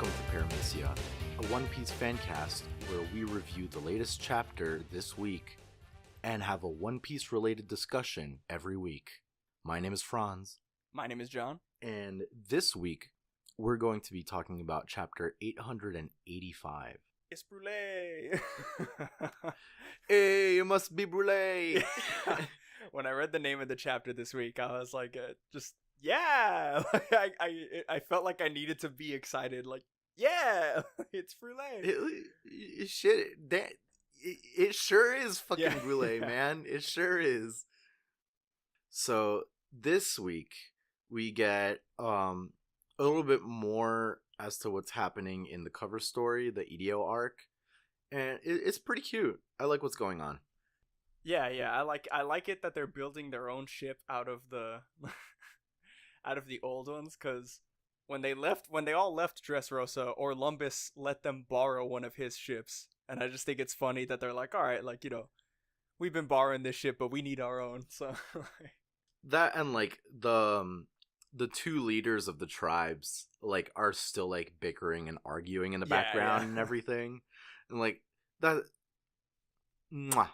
Welcome to Paramecia, a One Piece fan cast where we review the latest chapter this week and have a One Piece related discussion every week. My name is Franz. My name is John. And this week, we're going to be talking about chapter 885. It's Brûlé! Hey, it must be Brûlé! When I read the name of the chapter this week, I was like, yeah! I felt like I needed to be excited. Like, yeah! It's Brûlé! It sure is fucking Yeah. Brûlé, Yeah. man. It sure is. So, this week, we get a little bit more as to what's happening in the cover story, the EDO arc. And it's pretty cute. I like what's going on. Yeah. I like it that they're building their own ship out of the out of the old ones, because when they all left Dressrosa, Orlumbus let them borrow one of his ships, and I just think it's funny that they're like, all right, like, we've been borrowing this ship, but we need our own. So That and like the two leaders of the tribes like are still like bickering and arguing in the background and everything, and like that. Mwah.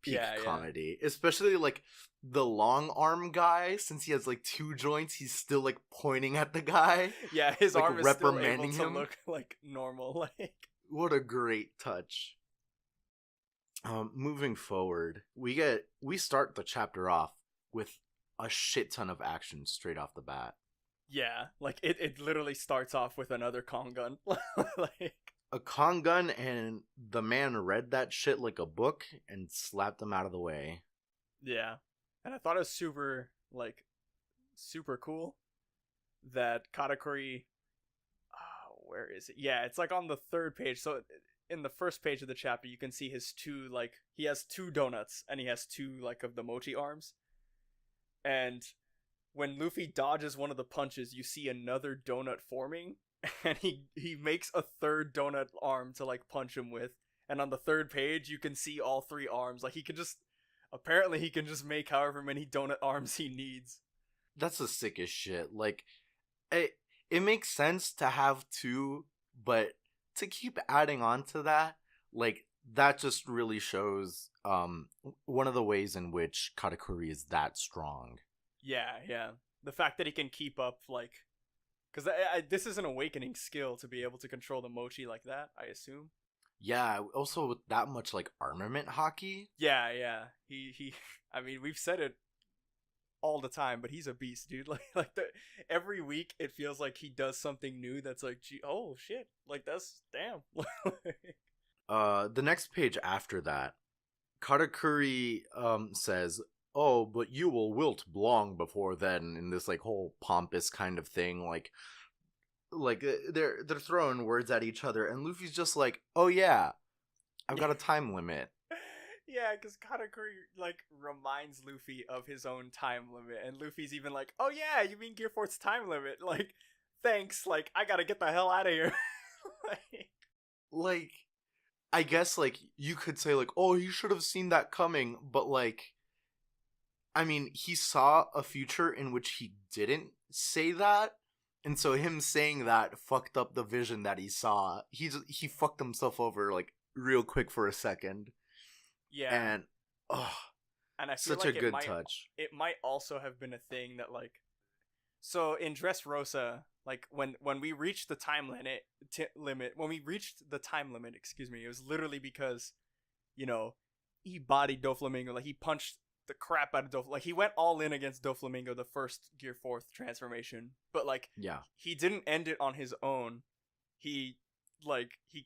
Peak comedy, especially like the long arm guy, since he has like two joints, he's still like pointing at the guy. Yeah, his like, arm is still able reprimanding to him. look like normal. Like, What a great touch. Moving forward, we start the chapter off with a shit ton of action straight off the bat. yeah, like it literally starts off with another Kong gun. Like, A Kong gun, and the man read that shit like a book and slapped him out of the way. yeah, and I thought it was super cool that Katakuri. Where is it? Yeah, it's like on the third page. So in the first page of the chapter, you can see his two, like, he has two donuts and he has two like of the mochi arms. And when Luffy dodges one of the punches, you see another donut forming, and he makes a third donut arm to like punch him with. And on the third page, you can see all three arms. Like, he can just make however many donut arms he needs. That's the sickest shit. Like, it makes sense to have two, but to keep adding on to that, like, that just really shows one of the ways in which Katakuri is that strong. Yeah. The fact that he can keep up, like, because this is an awakening skill to be able to control the mochi like that, I assume. Yeah, also with that much, like, armament hockey. Yeah. He I mean, we've said it all the time, but he's a beast, dude. Every week it feels like he does something new that's like, gee, oh shit, like, that's damn. The next page after that, Katakuri says, "Oh, but you will wilt long before then," in this like whole pompous kind of thing, like they're throwing words at each other, and Luffy's just like, "Oh yeah, I've got a time limit." Yeah, because Katakuri, like, reminds Luffy of his own time limit, and Luffy's even like, oh yeah, you mean Gear Force time limit? Like, thanks, like, I gotta get the hell out of here. Like, I guess, like, you could say, like, oh, you should have seen that coming, but, like, I mean, he saw a future in which he didn't say that, and so him saying that fucked up the vision that he saw. He fucked himself over, like, real quick for a second. Yeah. And, and I feel such like a good touch. It might also have been a thing that, like, so in Dressrosa, like, when we reached the time limit, excuse me, it was literally because, he bodied Doflamingo. Like, he punched the crap out of Doflamingo. Like, he went all in against Doflamingo the first Gear 4th transformation, but, like, Yeah. he didn't end it on his own. He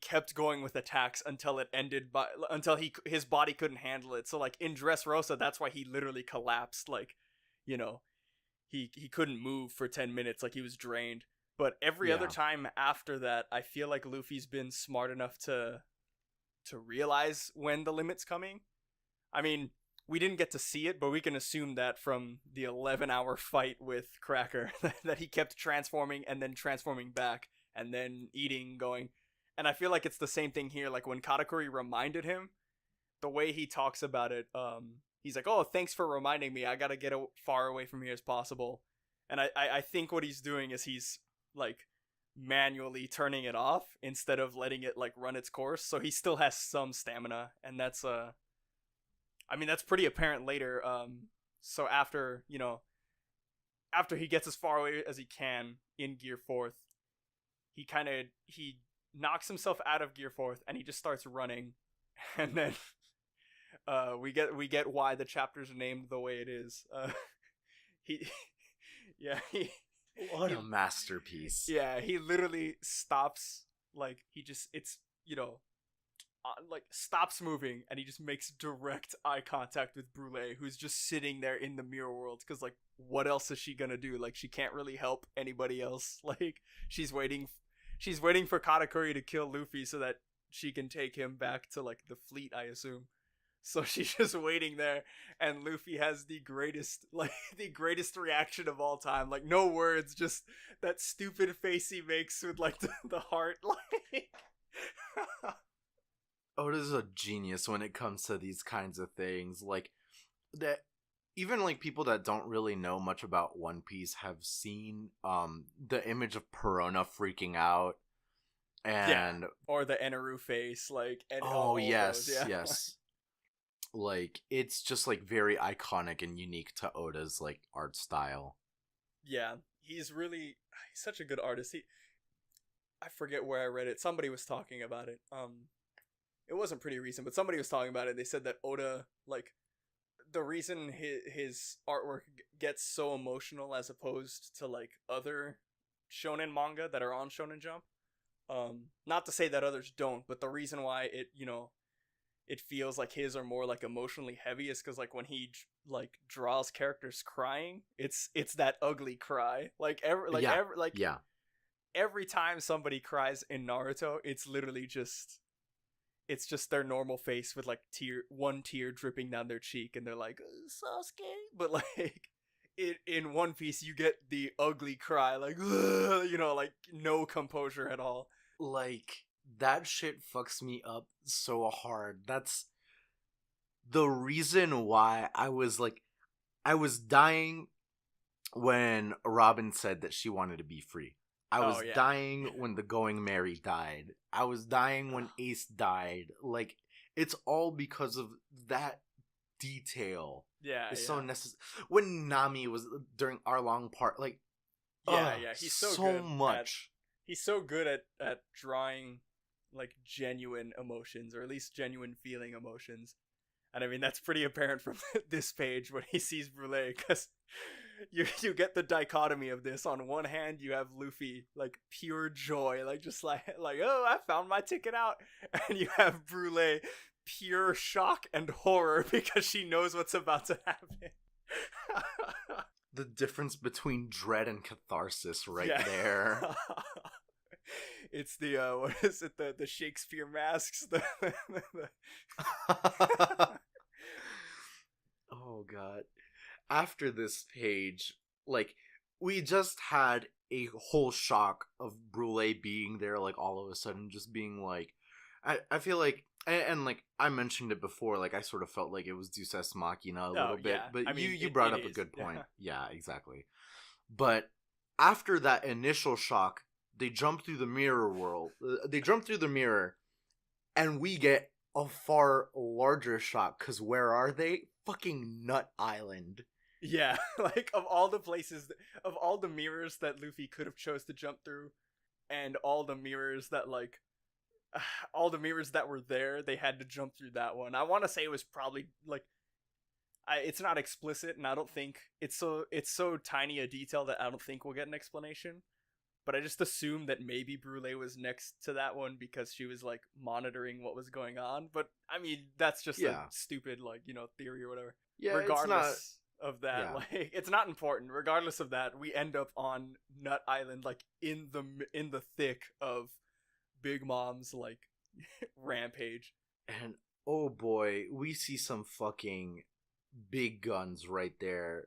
kept going with attacks until it ended, until his body couldn't handle it. So, like, in Dressrosa, that's why he literally collapsed. Like, he couldn't move for 10 minutes. Like, he was drained. But every other time after that, I feel like Luffy's been smart enough to realize when the limit's coming. I mean, we didn't get to see it, but we can assume that from the 11-hour fight with Cracker that he kept transforming and then transforming back and then eating, going. And I feel like it's the same thing here. Like, when Katakuri reminded him, the way he talks about it, he's like, oh, thanks for reminding me. I gotta get far away from here as possible. And I think what he's doing is he's, like, manually turning it off instead of letting it like run its course. So he still has some stamina, and that's I mean, that's pretty apparent later. So after, after he gets as far away as he can in Gear Fourth, he knocks himself out of Gear Fourth and he just starts running, and then we get why the chapter's named the way it is. He yeah he What a masterpiece. Yeah, he literally stops, like he just it's like stops moving, and he just makes direct eye contact with Brule, who's just sitting there in the mirror world, because like what else is she gonna do? Like she can't really help anybody else. Like she's waiting for Katakuri to kill Luffy so that she can take him back to like the fleet, I assume. So she's just waiting there, and Luffy has the greatest reaction of all time. Like no words, just that stupid face he makes with like the heart. Like Oda's a genius when it comes to these kinds of things. Like that, even like people that don't really know much about One Piece have seen the image of Perona freaking out, and or the Eneru face, like, and yes, yes. Like it's just like very iconic and unique to Oda's like art style. Yeah, he's such a good artist. I forget where I read it. Somebody was talking about it. It wasn't pretty recent, but somebody was talking about it. They said that Oda, like, the reason his artwork gets so emotional as opposed to like other shonen manga that are on Shonen Jump, not to say that others don't, but the reason why it feels like his are more like emotionally heavy is because like when he like draws characters crying, it's that ugly cry. Like every time somebody cries in Naruto, it's literally just their normal face with like one tear dripping down their cheek, and they're like Sasuke. But like in One Piece, you get the ugly cry, like like no composure at all. Like that shit fucks me up so hard. That's the reason why I was dying when Robin said that she wanted to be free. I was dying when the Going Merry died. I was dying when Ace died. Like, it's all because of that detail. Yeah, it's so necessary. When Nami was during our long part, like, he's so good much. He's so good at drawing like genuine emotions, or at least genuine feeling emotions. And I mean, that's pretty apparent from this page when he sees Brule, because you get the dichotomy of this. On one hand, you have Luffy, like pure joy, like just like oh, I found my ticket out, and you have Brule, pure shock and horror because she knows what's about to happen. The difference between dread and catharsis there. It's the what is it, the Shakespeare masks, Oh god. After this page, like, we just had a whole shock of Brule being there, like, all of a sudden just being like, I feel like, and like I mentioned it before, like I sort of felt like it was Deus Ex Machina a little bit, but I mean, you brought up a good point. Yeah, exactly. But after that initial shock, they jump through the mirror world. They jump through the mirror, and we get a far larger shock, because where are they? Fucking Nut Island. Yeah, like of all the places, of all the mirrors that Luffy could have chose to jump through, and all the mirrors that were there, they had to jump through that one. I want to say it was probably like, it's not explicit, and I don't think it's so tiny a detail that I don't think we'll get an explanation. But I just assumed that maybe Brule was next to that one because she was like monitoring what was going on. But I mean, that's just a stupid theory or whatever. Yeah, regardless of that, like it's not important. Regardless of that, we end up on Nut Island, like in the thick of Big Mom's like rampage. And oh boy, we see some fucking big guns right there.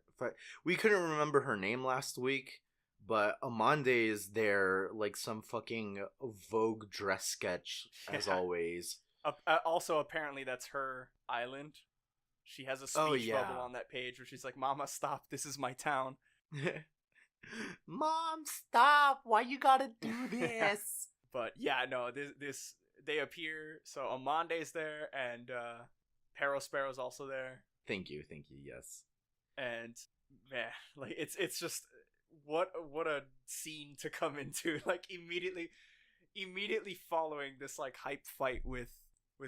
We couldn't remember her name last week, but Amande is there like some fucking Vogue dress sketch, as always. Also, apparently that's her island. She has a speech bubble on that page where she's like, "Mama, stop, this is my town." Mom, stop! Why you gotta do this? But yeah, no, this they appear. So Amande's there, and Sparrow's also there. Thank you, yes. And man, like it's just what a scene to come into. Like immediately following this like hype fight with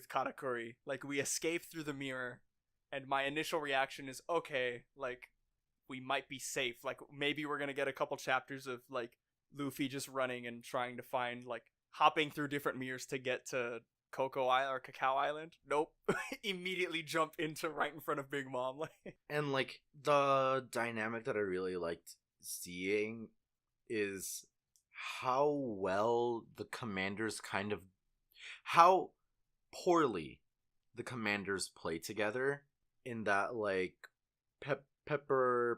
Katakuri, like we escape through the mirror, and my initial reaction is okay, like we might be safe. Like maybe we're gonna get a couple chapters of like Luffy just running and trying to find like hopping through different mirrors to get to Cocoa Island or Cacao Island. Nope. Immediately jump into right in front of Big Mom. And like the dynamic that I really liked seeing is how well the commanders how poorly the commanders play together, in that like Pepperone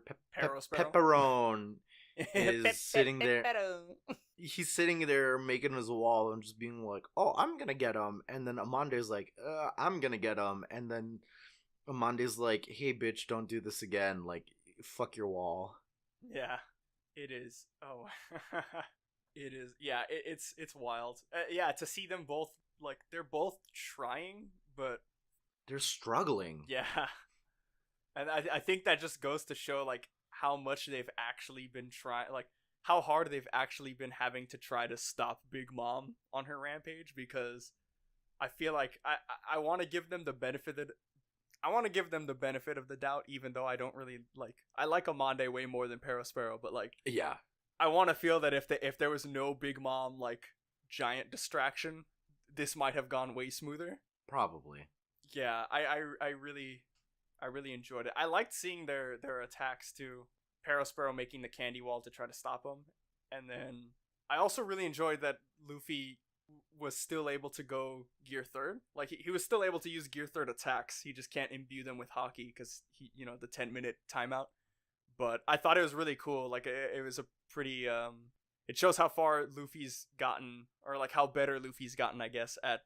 is sitting there. He's sitting there making his wall and just being like, "Oh, I'm gonna get him," and then Amande's like, "I'm gonna get him," and then Amande's like, "Hey, bitch, don't do this again. Like, fuck your wall." Yeah, it is. Oh, it is. Yeah, it's wild. Yeah, to see them both, like they're both trying, but they're struggling. Yeah, and I think that just goes to show like how much they've actually been trying, like how hard they've actually been having to try to stop Big Mom on her rampage, because I feel like I want to give them the benefit of the doubt, even though I don't really like, I like Amande way more than Sparrow, but like, yeah, I want to feel that if there was no Big Mom like giant distraction, this might have gone way smoother. Probably. Yeah, I really enjoyed it. I liked seeing their attacks too. Sparrow making the candy wall to try to stop him, and then I also really enjoyed that Luffy was still able to go gear third. Like he was still able to use gear third attacks. He just can't imbue them with Haki because the 10-minute timeout. But I thought it was really cool. Like it was a pretty it shows how far Luffy's gotten, or like how better Luffy's gotten, I guess, at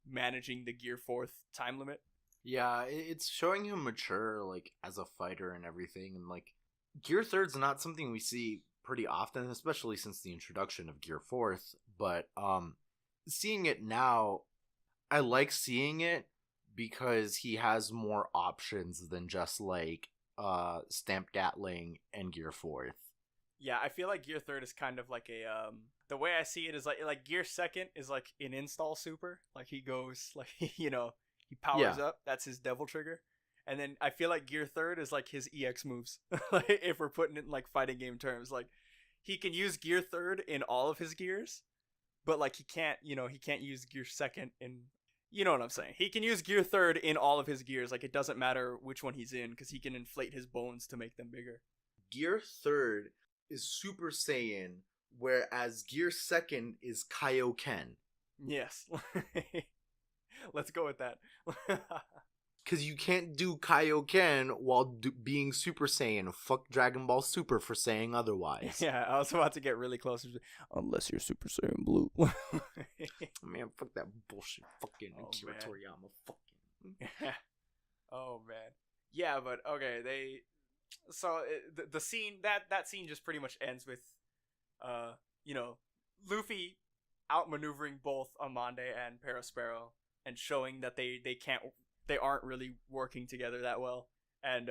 managing the gear fourth time limit. Yeah, it's showing him mature, like as a fighter and everything, and like gear third's not something we see pretty often, especially since the introduction of gear fourth. But seeing it now, I like seeing it because he has more options than just like Stamp Gatling and gear fourth. Yeah, I feel like gear third is kind of like a the way I see it is like gear second is like an install super. Like he goes like he powers up, that's his devil trigger. And then I feel like gear third is like his EX moves. Like if we're putting it in like fighting game terms, like he can use gear third in all of his gears, but like he can't use gear second in, you know what I'm saying? He can use gear third in all of his gears. Like it doesn't matter which one he's in because he can inflate his bones to make them bigger. Gear third is Super Saiyan, whereas gear second is Kaioken. Yes. Let's go with that. Because you can't do Kaioken while being Super Saiyan. Fuck Dragon Ball Super for saying otherwise. Yeah, I was about to get really close. Unless you're Super Saiyan Blue. Man, fuck that bullshit. Fucking Akira Toriyama. Fucking. Oh, man. Yeah, but okay, the scene, that scene just pretty much ends with, Luffy outmaneuvering both Amande and Sparrow and showing that they aren't really working together that well, and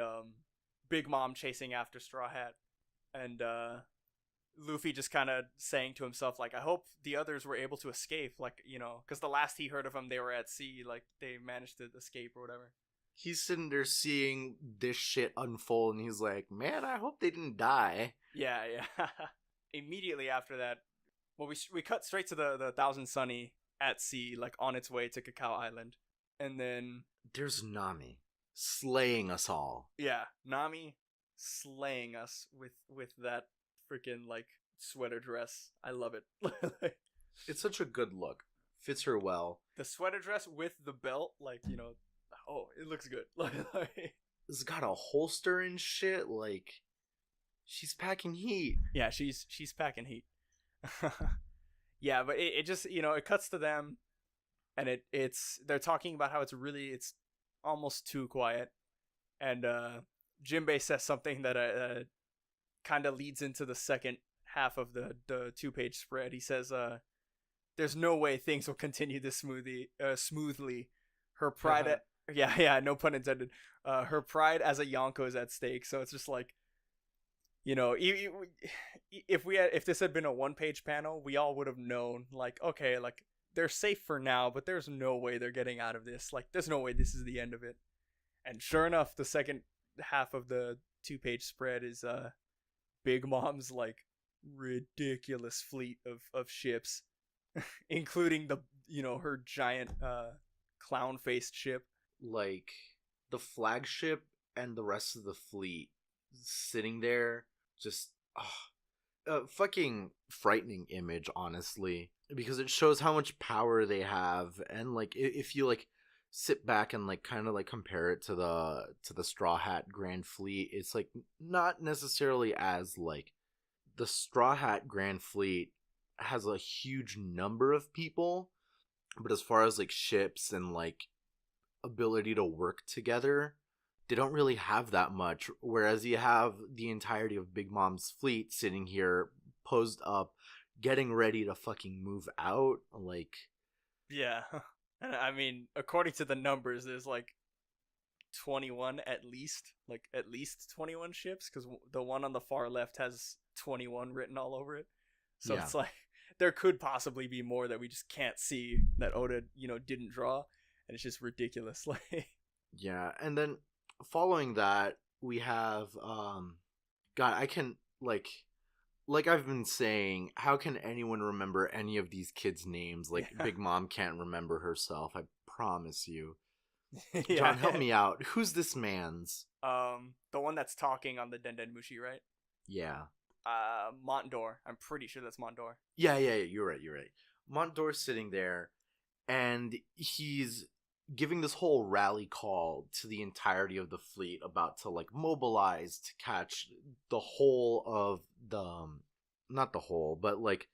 Big Mom chasing after Straw Hat, and Luffy just kind of saying to himself like, I hope the others were able to escape, like, because the last he heard of them they were at sea, like they managed to escape or whatever. He's sitting there seeing this shit unfold and he's like, man, I hope they didn't die. Yeah. Immediately after that, well, we cut straight to the Thousand Sunny at sea, like on its way to Cacao Island. And then there's Nami slaying us all. Yeah, Nami slaying us with that freaking like sweater dress. I love it. It's such a good look. Fits her well. The sweater dress with the belt, like, oh, it looks good. It's got a holster and shit. Like, she's packing heat. Yeah, she's packing heat. Yeah, but it just, it cuts to them, and they're talking about how it's almost too quiet, and Jinbei says something that kind of leads into the second half of the 2-page spread. He says, there's no way things will continue this smoothly. Her pride, yeah, no pun intended. Her pride as a Yonko is at stake. So it's just like, you know, if this had been a 1-page panel, we all would have known, like, okay, like, they're safe for now, but there's no way they're getting out of this. Like, there's no way this is the end of it. And sure enough, the second half of the 2-page spread is Big Mom's like ridiculous fleet of ships, including the, you know, her giant clown faced ship. Like the flagship and the rest of the fleet sitting there, just a fucking frightening image, honestly, because it shows how much power they have. And like if you like sit back and like kind of like compare it to the Straw Hat Grand Fleet, it's like not necessarily as like, the Straw Hat Grand Fleet has a huge number of people, but as far as like ships and like ability to work together, they don't really have that much. Whereas you have the entirety of Big Mom's fleet sitting here posed up, getting ready to fucking move out. Like, yeah. And I mean, according to the numbers, there's like 21 at least 21 ships, because the one on the far left has 21 written all over it. So yeah. It's like there could possibly be more that we just can't see, that Oda, you know, didn't draw, and it's just ridiculous. Like, yeah. And then following that, we have God, I can like I've been saying, how can anyone remember any of these kids' names? Like, yeah. Big Mom can't remember herself, I promise you. Yeah. John, help me out. Who's this man's? The one that's talking on the Denden Mushi, right? Yeah. Montdor. I'm pretty sure that's Montdor. Yeah, you're right. Montdor's sitting there, and he's giving this whole rally call to the entirety of the fleet about to like mobilize to catch the whole of the not the whole, but like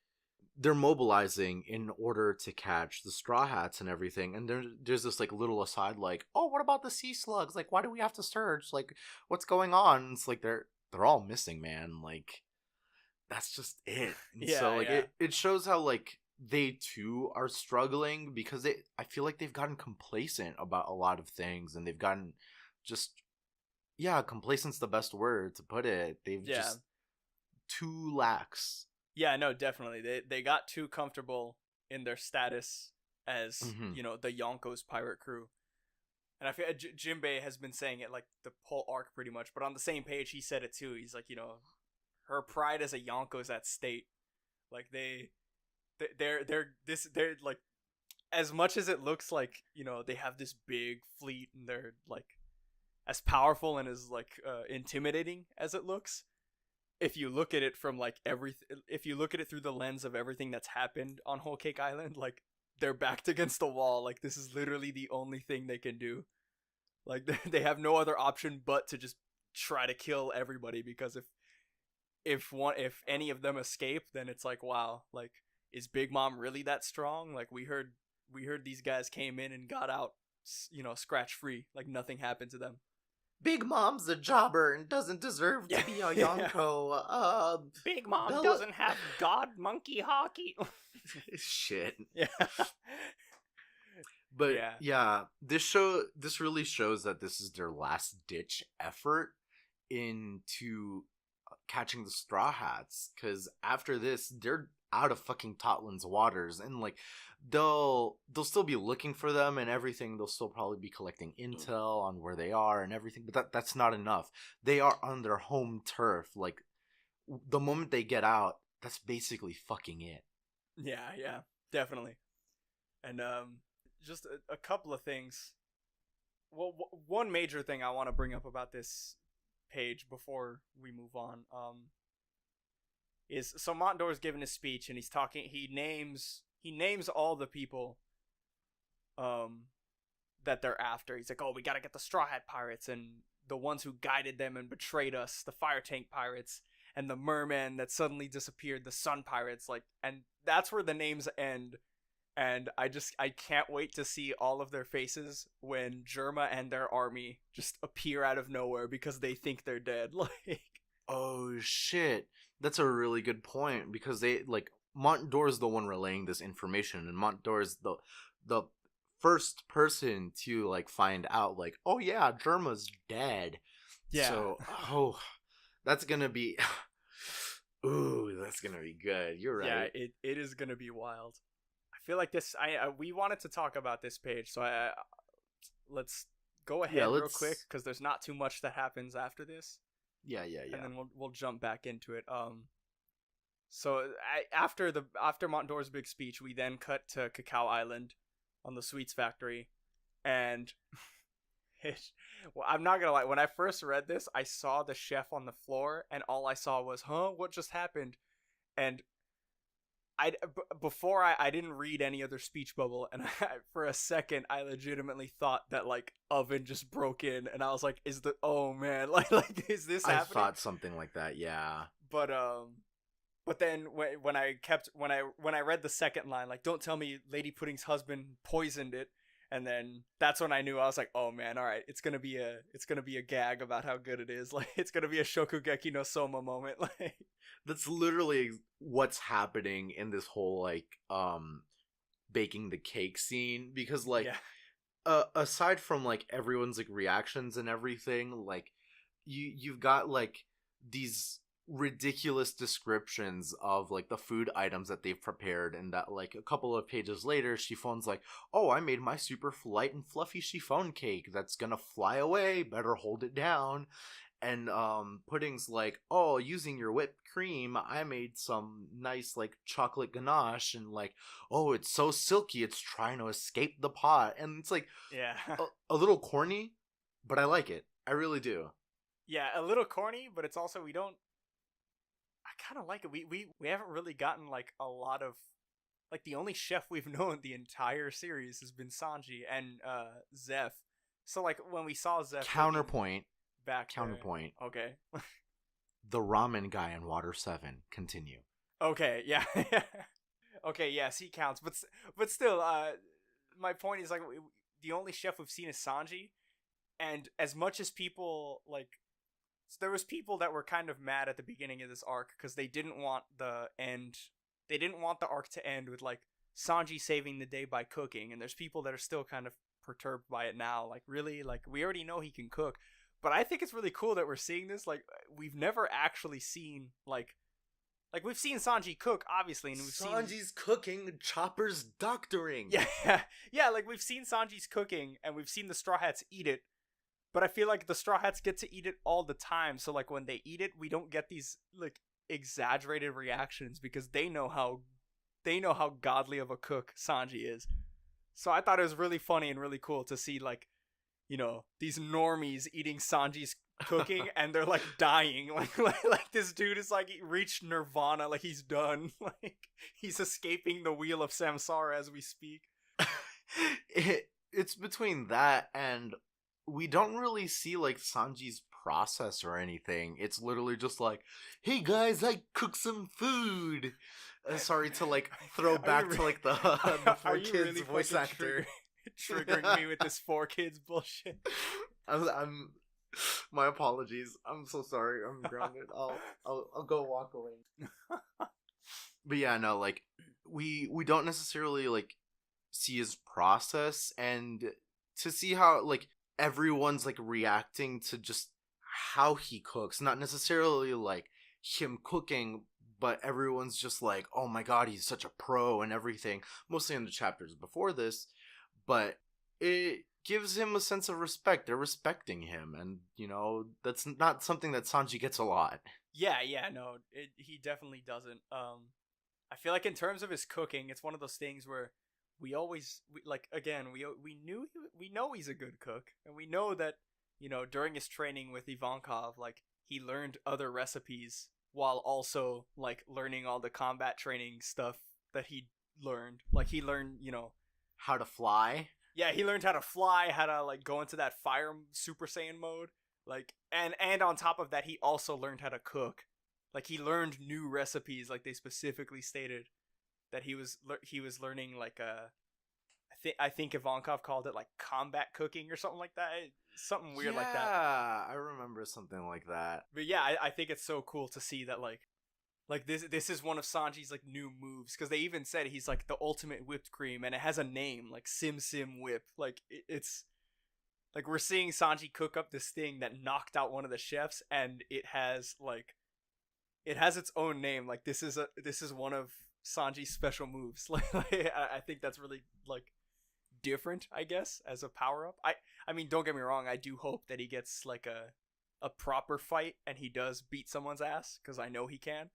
they're mobilizing in order to catch the Straw Hats and everything. And there's this like little aside like, oh, what about the sea slugs? Like, why do we have to search? Like, what's going on? It's like they're all missing, man. Like, that's just it. And yeah, so like yeah. it shows how like they too are struggling, because I feel like they've gotten complacent about a lot of things, and they've gotten just, yeah, complacent's the best word to put it. They've just too lax. Yeah, no, definitely. They got too comfortable in their status as, you know, the Yonko's pirate crew. And I feel Jinbei has been saying it like the whole arc pretty much, but on the same page he said it too. He's like, you know, her pride as a Yonko is at stake. Like they're like, as much as it looks like, you know, they have this big fleet and they're like as powerful and as like intimidating as it looks, if you look at it from like if you look at it through the lens of everything that's happened on Whole Cake Island, like they're backed against the wall. Like, this is literally the only thing they can do. Like, they have no other option but to just try to kill everybody, because if any of them escape, then it's like, wow, like, is Big Mom really that strong? Like, we heard these guys came in and got out, you know, scratch free. Like, nothing happened to them. Big Mom's a jobber and doesn't deserve to be a Yonko. Big Mom doesn't have God Monkey Hockey. Shit. Yeah. But yeah, this really shows that this is their last ditch effort into catching the Straw Hats, because after this they're out of fucking Totland's waters, and like they'll still be looking for them and everything. They'll still probably be collecting intel on where they are and everything, but that's not enough. They are on their home turf. Like, the moment they get out, that's basically fucking it. Yeah, definitely. And just a couple of things. Well, one major thing I want to bring up about this page before we move on is, so Montdor's giving his speech and he's talking. He names all the people that they're after. He's like, oh, we gotta get the Straw Hat Pirates, and the ones who guided them and betrayed us, the Fire Tank Pirates, and the merman that suddenly disappeared, the Sun Pirates. Like, and that's where the names end. And I can't wait to see all of their faces when Germa and their army just appear out of nowhere because they think they're dead. Like, Oh shit. That's a really good point because they like Montdor's the one relaying this information and Montdor's the first person to like find out like, oh yeah, Germa's dead. Yeah. So that's gonna be ooh, that's gonna be good. You're right. Yeah, it is gonna be wild. I feel like this. We wanted to talk about this page, so let's go ahead real quick because there's not too much that happens after this. Yeah. And then we'll jump back into it. So after Montdor's big speech, we then cut to Cacao Island, on the sweets factory, and well, I'm not gonna lie. When I first read this, I saw the chef on the floor, and all I saw was, "Huh? What just happened?" And before I didn't read any other speech bubble, and for a second I legitimately thought that like oven just broke in, and I was like, oh man, like is this happening? I thought something like that, yeah. But then when I read the second line, like, don't tell me Lady Pudding's husband poisoned it, and then that's when I knew. I was like, oh man, all right, it's gonna be a gag about how good it is. Like, it's gonna be a Shokugeki no Soma moment. Like, that's literally what's happening in this whole like baking the cake scene, because like aside from like everyone's like reactions and everything, like you've got like these ridiculous descriptions of like the food items that they've prepared, and that like a couple of pages later Chiffon's like, oh, I made my super light and fluffy chiffon cake that's gonna fly away, better hold it down. And Pudding's like, oh, using your whipped cream I made some nice like chocolate ganache, and like, oh, it's so silky it's trying to escape the pot. And it's like, yeah, a little corny, but I like it. I really do. Yeah, a little corny, but it's also I kind of like it. We haven't really gotten like a lot of, like, the only chef we've known the entire series has been Sanji and Zeph. So like when we saw Zeph counterpoint okay. The ramen guy in Water 7. Continue. Okay, yeah. Okay, yes, he counts, but still, my point is like the only chef we've seen is Sanji, and as much as people like, there was people that were kind of mad at the beginning of this arc because they didn't want the arc to end with like Sanji saving the day by cooking, and there's people that are still kind of perturbed by it now. Like, really, like, we already know he can cook, but I think it's really cool that we're seeing this. Like, we've never actually seen like we've seen Sanji cook, obviously, and we've Sanji's cooking, Chopper's doctoring. Yeah, like we've seen Sanji's cooking, and we've seen the Straw Hats eat it. But I feel like the Straw Hats get to eat it all the time, so like when they eat it, we don't get these like exaggerated reactions because they know how godly of a cook Sanji is. So I thought it was really funny and really cool to see like, you know, these normies eating Sanji's cooking and they're like dying. Like this dude is like reached Nirvana, like he's done. Like he's escaping the Wheel of Samsara as we speak. It's between that and we don't really see like Sanji's process or anything. It's literally just like, hey guys, I cooked some food. Sorry to like throw back to like the 4Kids really voice actor triggering me with this 4Kids bullshit. I'm my apologies. I'm so sorry. I'm grounded. I'll go walk away. But yeah, no, like we don't necessarily like see his process, and to see how like everyone's like reacting to just how he cooks, not necessarily like him cooking, but everyone's just like, oh my god, he's such a pro and everything, mostly in the chapters before this, but it gives him a sense of respect. They're respecting him, and you know, that's not something that Sanji gets a lot. Yeah, no, he definitely doesn't. I feel like in terms of his cooking, it's one of those things where we know he's a good cook, and we know that, you know, during his training with Ivankov, like, he learned other recipes while also like learning all the combat training stuff that he learned. Like, he learned, you know, how to fly. Yeah, he learned how to fly, how to like go into that fire Super Saiyan mode, like, and on top of that, he also learned how to cook. Like, he learned new recipes, like they specifically stated that he was learning like I I think Ivankov called it like combat cooking or something like that. Something weird like that. Yeah, I remember something like that. But yeah, I think it's so cool to see that like this is one of Sanji's like new moves, because they even said he's like the ultimate whipped cream, and it has a name like Sim Sim Whip. Like it's like we're seeing Sanji cook up this thing that knocked out one of the chefs, and it has its own name. Like this is one of Sanji's special moves. Like I think that's really like different, I guess, as a power up. I mean, don't get me wrong, I do hope that he gets like a proper fight and he does beat someone's ass, because I know he can.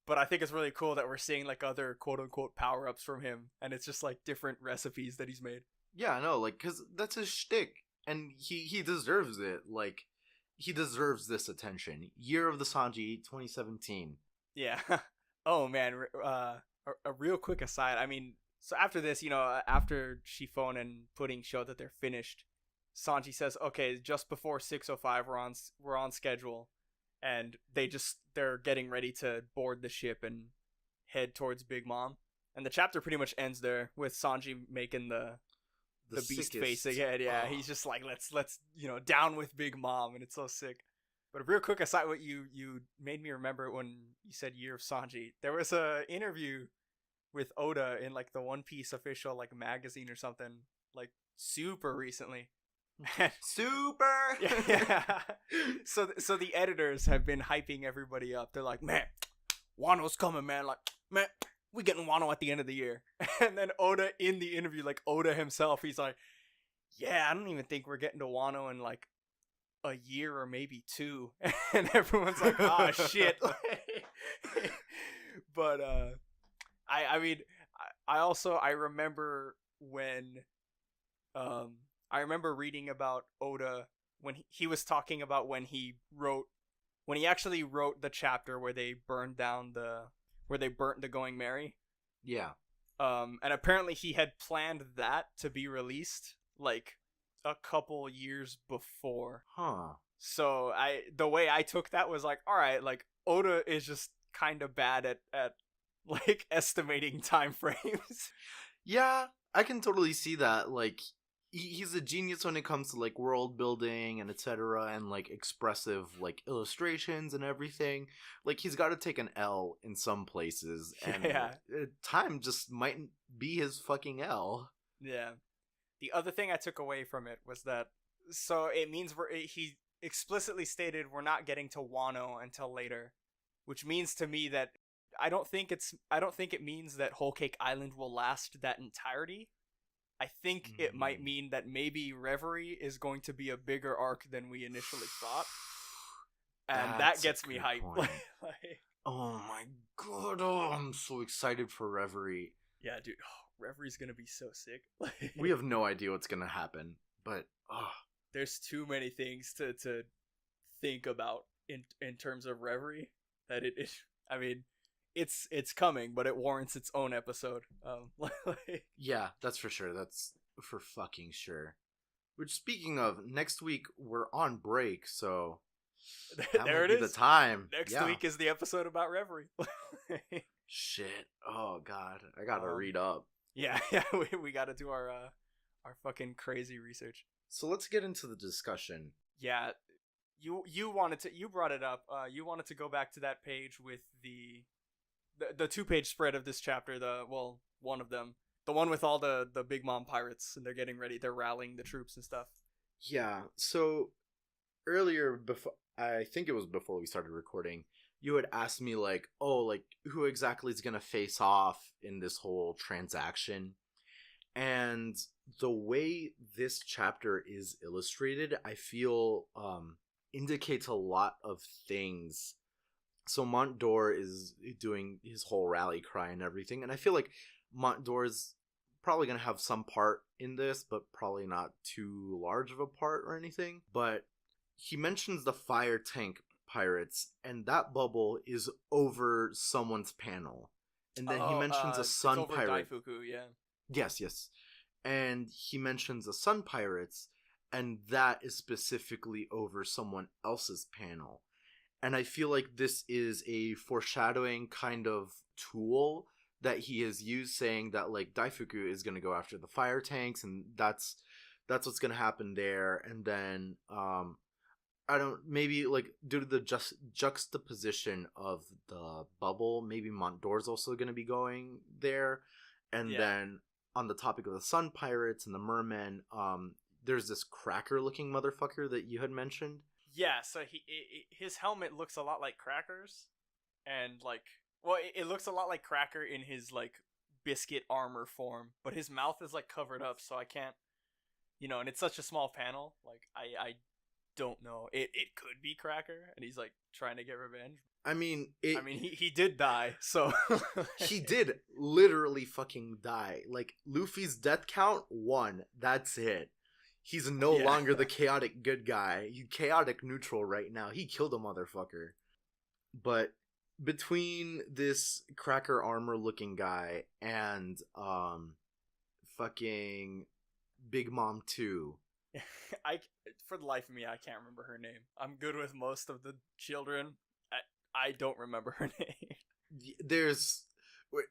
But I think it's really cool that we're seeing like other quote unquote power ups from him, and it's just like different recipes that he's made. Yeah, no, like, because that's his shtick, and he deserves it. Like, he deserves this attention. Year of the Sanji, 2017. Yeah. Oh man, a real quick aside. I mean, so after this, after Chiffon and Pudding show that they're finished, Sanji says, "Okay, just before 6:05, we're on schedule," and they're getting ready to board the ship and head towards Big Mom. And the chapter pretty much ends there with Sanji making the beast face again. Yeah, he's just like, let's down with Big Mom, and it's so sick. But a real quick aside, what you made me remember when you said Year of Sanji. There was a interview with Oda in like the One Piece official like magazine or something, like super recently. Super. Yeah. So the editors have been hyping everybody up. They're like, man, Wano's coming, man. Like, man, we getting Wano at the end of the year. And then Oda in the interview, like Oda himself, he's like, yeah, I don't even think we're getting to Wano in like a year or maybe 2. And everyone's like, oh shit. But I mean, I remember when I remember reading about Oda when he was talking about when he actually wrote the chapter where they burnt the Going Merry. Yeah. And apparently he had planned that to be released like a couple years before. Huh. So the way I took that was like, all right, like Oda is just kind of bad at like estimating time frames. Yeah, I can totally see that. Like, he's a genius when it comes to like world building and etc. and like expressive like illustrations and everything. Like, he's got to take an L in some places, and time just mightn't be his fucking L. Yeah. The other thing I took away from it was that, so it means he explicitly stated we're not getting to Wano until later, which means to me that I don't think it means that Whole Cake Island will last that entirety. I think it might mean that maybe Reverie is going to be a bigger arc than we initially thought. And that gets me hyped. Like, oh my god, I'm so excited for Reverie. Yeah, dude. Reverie's gonna be so sick. We have no idea what's gonna happen, but there's too many things to think about in terms of Reverie that I mean, it's coming, but it warrants its own episode. Yeah, that's for sure. That's for fucking sure. Which, speaking of, next week we're on break, so there it is. The time. Next week is the episode about Reverie. Shit. Oh god, I gotta read up. Yeah, we gotta do our fucking crazy research. So let's get into the discussion. Yeah, you brought it up. You wanted to go back to that page with the 2-page spread of this chapter. One of them, the one with all the Big Mom pirates, and they're getting ready. They're rallying the troops and stuff. Yeah. So earlier, I think it was before we started recording, you had asked me like, oh, like who exactly is gonna face off in this whole transaction, and the way this chapter is illustrated, I feel indicates a lot of things. So Mont d'Or is doing his whole rally cry and everything, and I feel like Mont d'Or is probably gonna have some part in this, but probably not too large of a part or anything. But he mentions the fire tank pirates, and that bubble is over someone's panel, and then he mentions a sun it's over pirate. Daifuku, yeah. Yes, and he mentions the sun pirates, and that is specifically over someone else's panel. And I feel like this is a foreshadowing kind of tool that he has used, saying that like Daifuku is going to go after the fire tanks, and that's what's going to happen there. And then I don't, maybe like due to the juxtaposition of the bubble, maybe Montdoor's also going to be going there. And then on the topic of the sun pirates and the mermen, there's this cracker looking motherfucker that you had mentioned. Yeah, so his helmet looks a lot like Cracker's, and like, well, it looks a lot like Cracker in his like biscuit armor form, but his mouth is like covered up, so I can't, and it's such a small panel. Like I don't know. It could be Cracker, and he's like trying to get revenge. I mean, he did die, so he did literally fucking die. Like Luffy's death count 1. That's it. He's no longer the chaotic good guy. He's chaotic neutral right now. He killed a motherfucker. But between this cracker armor looking guy and fucking Big Mom 2. For the life of me, I can't remember her name. I'm good with most of the children. I don't remember her name.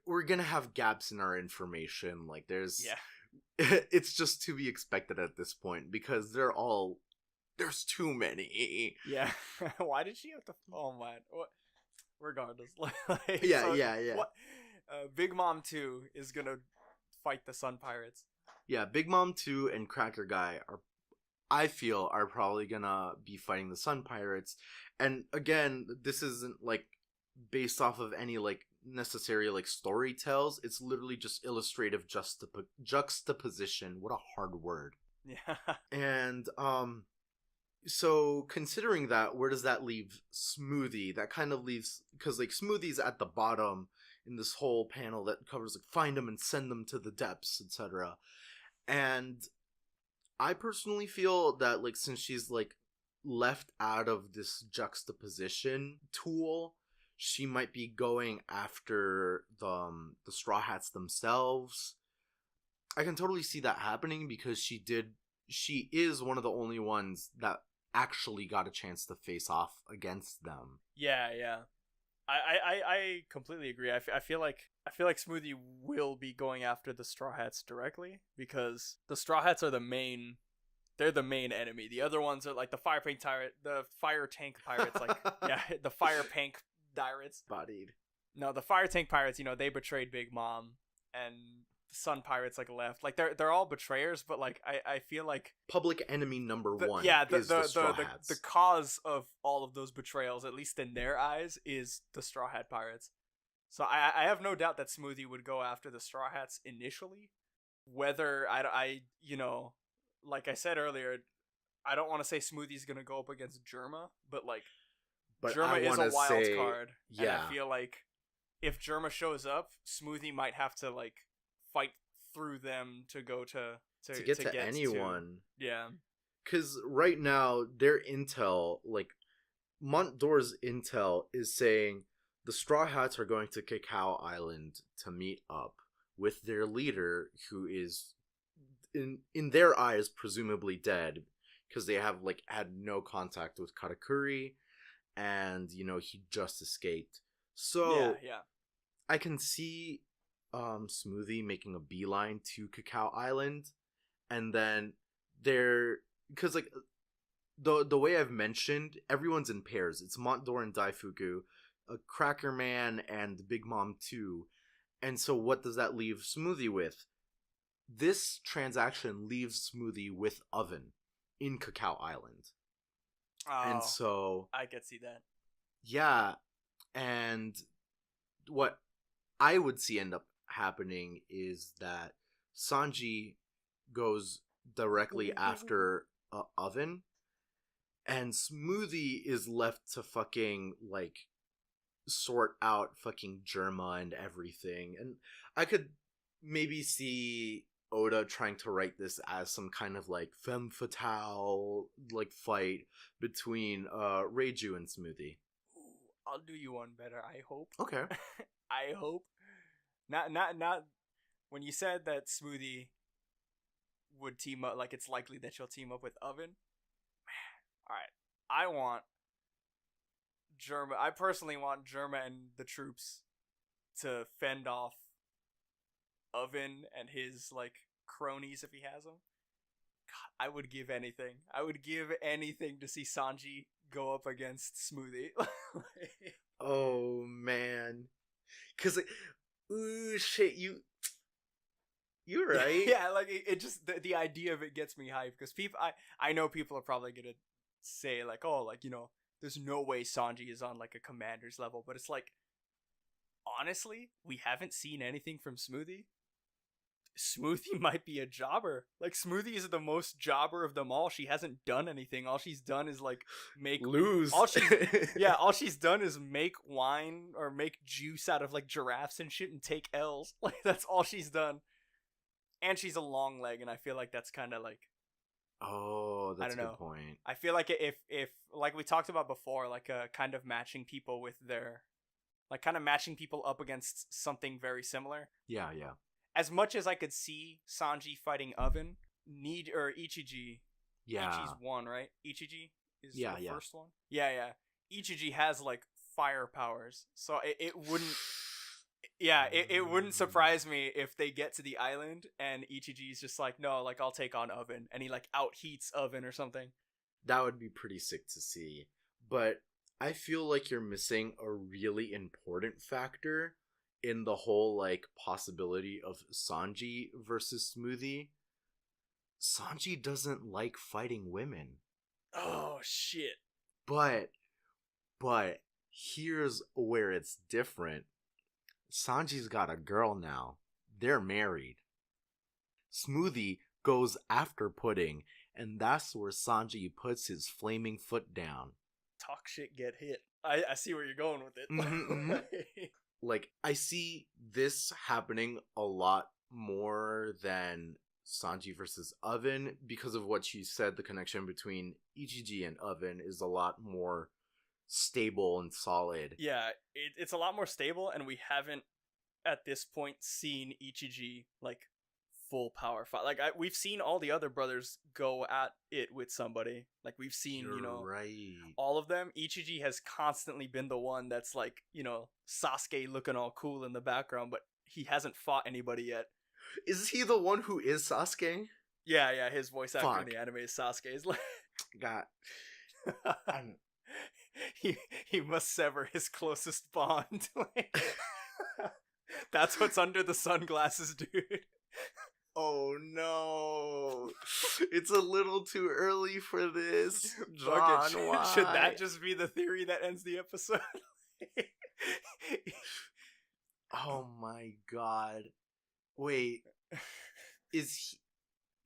We're gonna have gaps in our information. Like there's it's just to be expected at this point because there's too many. Yeah. Why did she have to? Oh man. What? Regardless. Yeah. What? Big Mom 2 is gonna fight the Sun Pirates. Yeah, Big Mom 2 and Cracker Guy I feel are probably gonna be fighting the Sun Pirates. And again, this isn't like based off of any like necessary like story tells. It's literally just illustrative juxtaposition. What a hard word. Yeah. And so considering that, where does that leave Smoothie? That kind of leaves, because like Smoothie's at the bottom in this whole panel that covers like find them and send them to the depths, etc. And I personally feel that like since she's like left out of this juxtaposition tool, she might be going after the Straw Hats themselves. I can totally see that happening because she is one of the only ones that actually got a chance to face off against them. Yeah. I completely agree. I feel like Smoothie will be going after the Straw Hats directly because the Straw Hats are the main enemy. The other ones are like the fire tank pirates, like the fire tank pirates. Bodied. No, the fire tank pirates, they betrayed Big Mom, and the Sun Pirates like left. Like they're all betrayers, but like I feel like public enemy number one. The cause of all of those betrayals, at least in their eyes, is the Straw Hat Pirates. So I have no doubt that Smoothie would go after the Straw Hats initially. Whether like I said earlier, I don't want to say Smoothie's gonna go up against Germa, but Germa is a wild card. Yeah. And I feel like if Germa shows up, Smoothie might have to like fight through them to go to get to anyone. Yeah. Because right now, their intel, like Montdoor's intel, is saying the Straw Hats are going to Cacao Island to meet up with their leader, who is in their eyes presumably dead because they have like had no contact with Katakuri, and he just escaped. So yeah. I can see Smoothie making a beeline to Cacao Island, and then because like the way I've mentioned, everyone's in pairs. It's Montdoor and Daifuku, a Cracker Man and Big Mom 2. And so what does that leave Smoothie with? This transaction leaves Smoothie with Oven in Cacao Island. Oh, and so I could see that. Yeah, and what I would see end up happening is that Sanji goes directly after Oven, and Smoothie is left to fucking like sort out fucking Germa and everything. And I could maybe see Oda trying to write this as some kind of like femme fatale like fight between Reiju and Smoothie. I'll do you one better, I hope. Okay. I hope. Not when you said that Smoothie would team up, like it's likely that she'll team up with Oven. Alright. I personally want Germa and the troops to fend off Oven and his like cronies if he has them. God, I would give anything. I would give anything to see Sanji go up against Smoothie. Oh man, because like, ooh shit, you're right. Yeah, like it just the idea of it gets me hyped because I know people are probably gonna say like, oh, like, you know, there's no way Sanji is on like a commander's level, but it's like, honestly, we haven't seen anything from Smoothie. Smoothie might be a jobber. Like, Smoothie is the most jobber of them all. She hasn't done anything. All she's done is like make Lose. all she's done is make wine or make juice out of like giraffes and shit and take L's. Like, that's all she's done. And she's a long leg, and I feel like that's kind of like, Oh, that's I a don't good know. point. I feel like if like we talked about before, like kind of matching people with their, like kind of matching people up against something very similar. Yeah. As much as I could see Sanji fighting Oven, Ichiji. Yeah. Ichi's one, right? Ichiji is Yeah, the yeah. first one. Yeah. Ichiji has like fire powers, so it wouldn't. Yeah, it wouldn't surprise me if they get to the island and Ichiji's just like, no, like, I'll take on Oven, and he like out heats Oven or something. That would be pretty sick to see. But I feel like you're missing a really important factor in the whole like possibility of Sanji versus Smoothie. Sanji doesn't like fighting women. Oh shit. But here's where it's different. Sanji's got a girl now. They're married. Smoothie goes after Pudding, and that's where Sanji puts his flaming foot down. Talk shit, get hit. I see where you're going with it. Mm-hmm. Like, I see this happening a lot more than Sanji versus Oven because of what you said. The connection between Ichiji and Oven is a lot more stable and solid. Yeah, it's a lot more stable, and we haven't at this point seen Ichiji like full power fight. Like, we've seen all the other brothers go at it with somebody. Like, we've seen, You're you know, right. all of them. Ichiji has constantly been the one that's like, you know, Sasuke looking all cool in the background, but he hasn't fought anybody yet. Is he the one who is Sasuke? Yeah, his voice actor Fuck. in the anime is Sasuke. Is like God. he must sever his closest bond. That's what's under the sunglasses, dude. Oh no. It's a little too early for this. Fuck John, it. why? Should that just be the theory that ends the episode? Oh my god. Wait. Is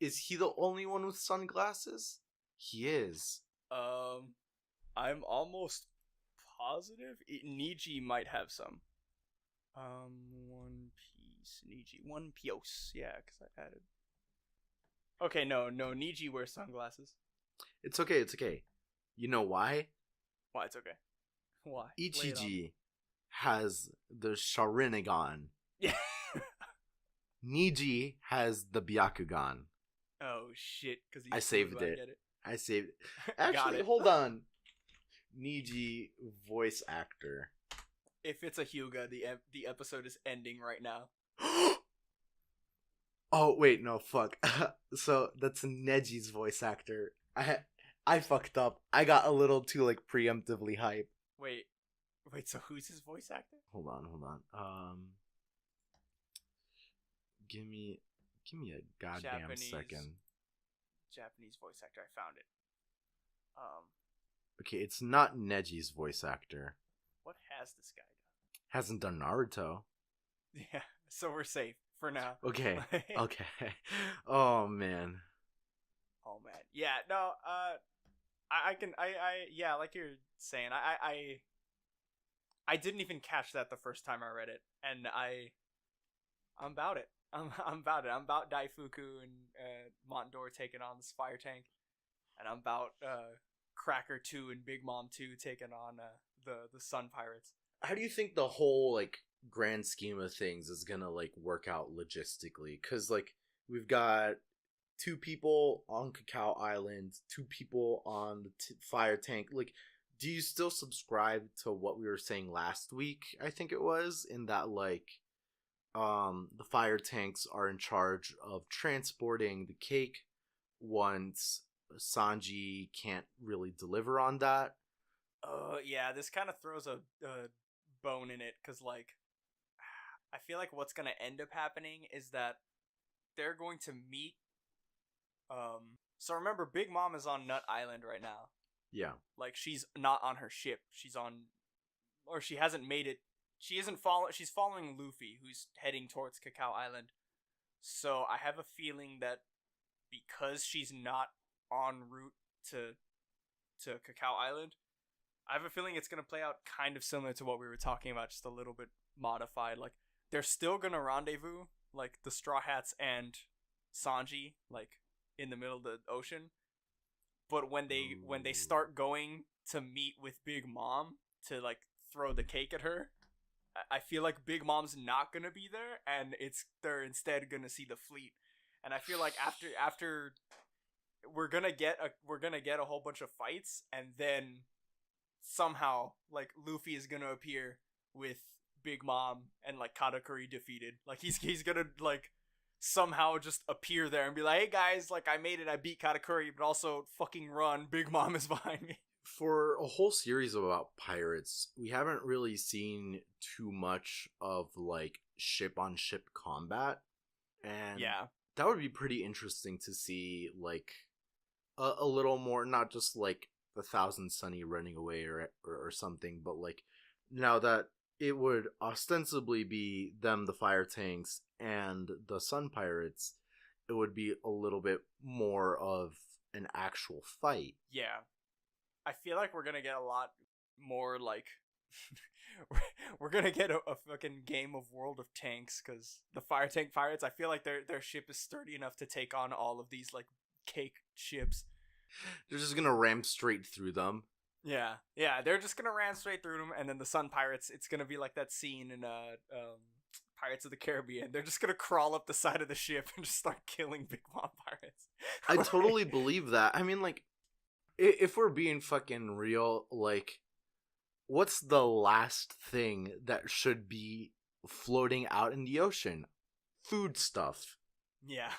he the only one with sunglasses? He is. I'm almost positive Niji might have some. One Piece Niji, One Piece. Yeah, because I added. Okay, no, Niji wears sunglasses. It's okay. You know why? Why? It's okay. Why? Lay it on Ichiji has the Sharingan. Yeah. Niji has the Byakugan. Oh shit! Because I saved it. Get it. I saved it. Got Actually, it. hold on. Niji voice actor. If it's a Hyuga, the episode is ending right now. Oh wait, no, fuck. So that's Neji's voice actor. I fucked up. I got a little too like preemptively hype. Wait. So who's his voice actor? Hold on. Give me a goddamn second. Japanese voice actor. I found it. Okay, it's not Neji's voice actor. What has this guy done? Hasn't done Naruto. Yeah, so we're safe for now. Okay. Okay. Oh man. Oh man. Yeah, no, yeah, like you're saying, I didn't even catch that the first time I read it, and I'm about it. I'm about it. I'm about Daifuku and Montdor taking on this fire tank, and I'm about Cracker 2 and Big Mom 2 taking on the Sun Pirates. How do you think the whole like grand scheme of things is gonna like work out logistically? Because like we've got 2 people on Cacao Island, 2 people on the fire tank. Like, do you still subscribe to what we were saying last week? I think it was in that like the fire tanks are in charge of transporting the cake once Sanji can't really deliver on that. Yeah, this kind of throws a bone in it, because, like, I feel like what's going to end up happening is that they're going to meet. So remember, Big Mom is on Nut Island right now. Yeah. Like, she's not on her ship. She's on, or she hasn't made it. She's following Luffy, who's heading towards Cacao Island. So I have a feeling that because she's not en route to Cacao Island, I have a feeling it's going to play out kind of similar to what we were talking about, just a little bit modified. Like, they're still going to rendezvous, like, the Straw Hats and Sanji, like, in the middle of the ocean. But when they start going to meet with Big Mom to, like, throw the cake at her, I feel like Big Mom's not going to be there, and they're instead going to see the fleet. And I feel like after we're going to get a whole bunch of fights, and then somehow, like, Luffy is gonna appear with Big Mom and, like, Katakuri defeated. Like, he's gonna, like, somehow just appear there and be like, hey guys, like, I made it, I beat Katakuri, but also fucking run, Big Mom is behind me. For a whole series about pirates, we haven't really seen too much of, like, ship-on-ship combat. And yeah, that would be pretty interesting to see, like, a little more, not just, like, the Thousand Sunny running away or something, but, like, now that it would ostensibly be them, the fire tanks, and the sun pirates, it would be a little bit more of an actual fight. Yeah. I feel like we're gonna get a lot more, like, we're gonna get a fucking game of World of Tanks, because the fire tank pirates, I feel like their ship is sturdy enough to take on all of these, like, cake ships. They're just gonna ram straight through them. Yeah, they're just gonna ram straight through them, and then the Sun Pirates, it's gonna be like that scene in Pirates of the Caribbean. They're just gonna crawl up the side of the ship and just start killing Big Mom pirates. I totally believe that. I mean, like, if we're being fucking real, like, what's the last thing that should be floating out in the ocean? Food stuff. Yeah.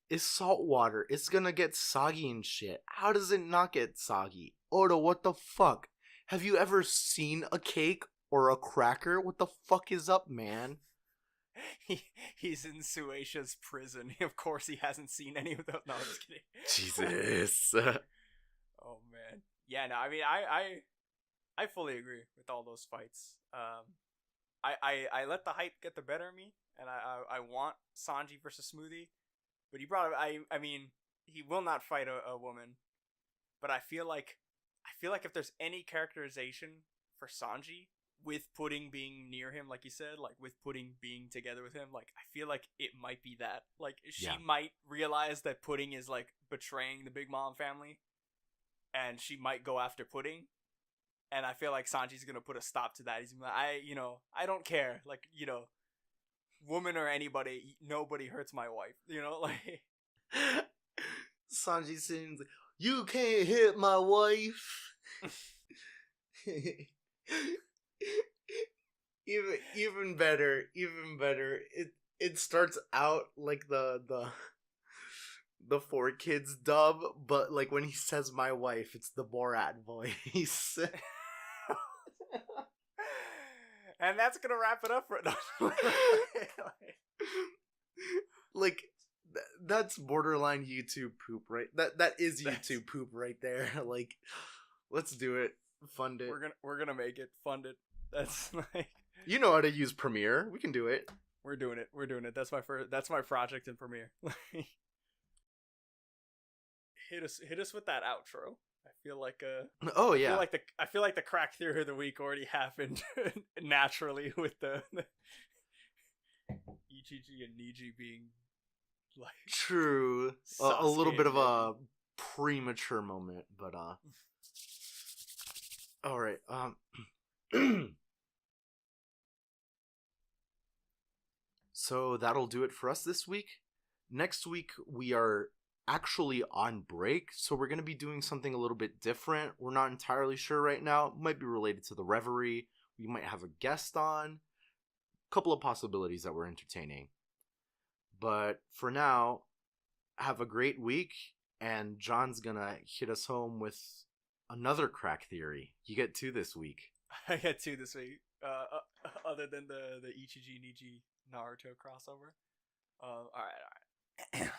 It's salt water. It's gonna get soggy and shit. How does it not get soggy? Oda, what the fuck? Have you ever seen a cake or a cracker? What the fuck is up, man? He's in Suesha's prison. Of course he hasn't seen any of those. No, I'm just kidding. Jesus. Oh, man. Yeah, no, I mean, I fully agree with all those fights. I let the hype get the better of me, and I want Sanji versus Smoothie. But he brought up, I mean, he will not fight a woman. But I feel like if there's any characterization for Sanji, with Pudding being near him, like you said, like with Pudding being together with him, like, I feel like it might be that. Like, she might realize that Pudding is, like, betraying the Big Mom family, and she might go after Pudding. And I feel like Sanji's gonna put a stop to that. He's gonna be like, I don't care. Like, woman or anybody, nobody hurts my wife. Like, Sanji sings, you can't hit my wife. even better. It starts out like the 4Kids dub, but, like, when he says my wife, it's the Borat voice. And that's gonna wrap it up for like, that's borderline YouTube poop, right? That is YouTube poop right there. Like, let's do it. Fund it. We're gonna make it. Fund it. That's like, you know how to use Premiere. We can do it. We're doing it. That's my project in Premiere. Hit us with that outro. I feel like oh yeah. I feel like the crack theory of the week already happened naturally with the Ichiji and Niji being, like, true. A little bit of a premature moment, but all right. So that'll do it for us this week. Next week we are actually on break, so we're going to be doing something a little bit different. We're not entirely sure right now. It might be related to the Reverie. We might have a guest on. couple of possibilities that we're entertaining. But for now, have a great week, and John's gonna hit us home with another crack theory. You get 2 this week. I get 2 this week. Other than the Ichiji Niji Naruto crossover. All right.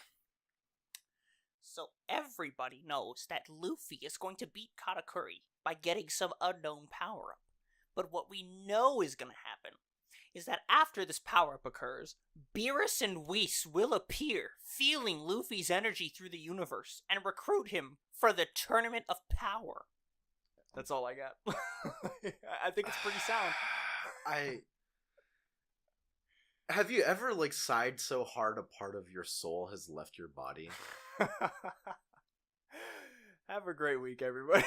So everybody knows that Luffy is going to beat Katakuri by getting some unknown power-up. But what we know is going to happen is that after this power-up occurs, Beerus and Whis will appear, feeling Luffy's energy through the universe, and recruit him for the Tournament of Power. That's all I got. I think it's pretty sound. Have you ever, like, sighed so hard a part of your soul has left your body? Have a great week, everybody.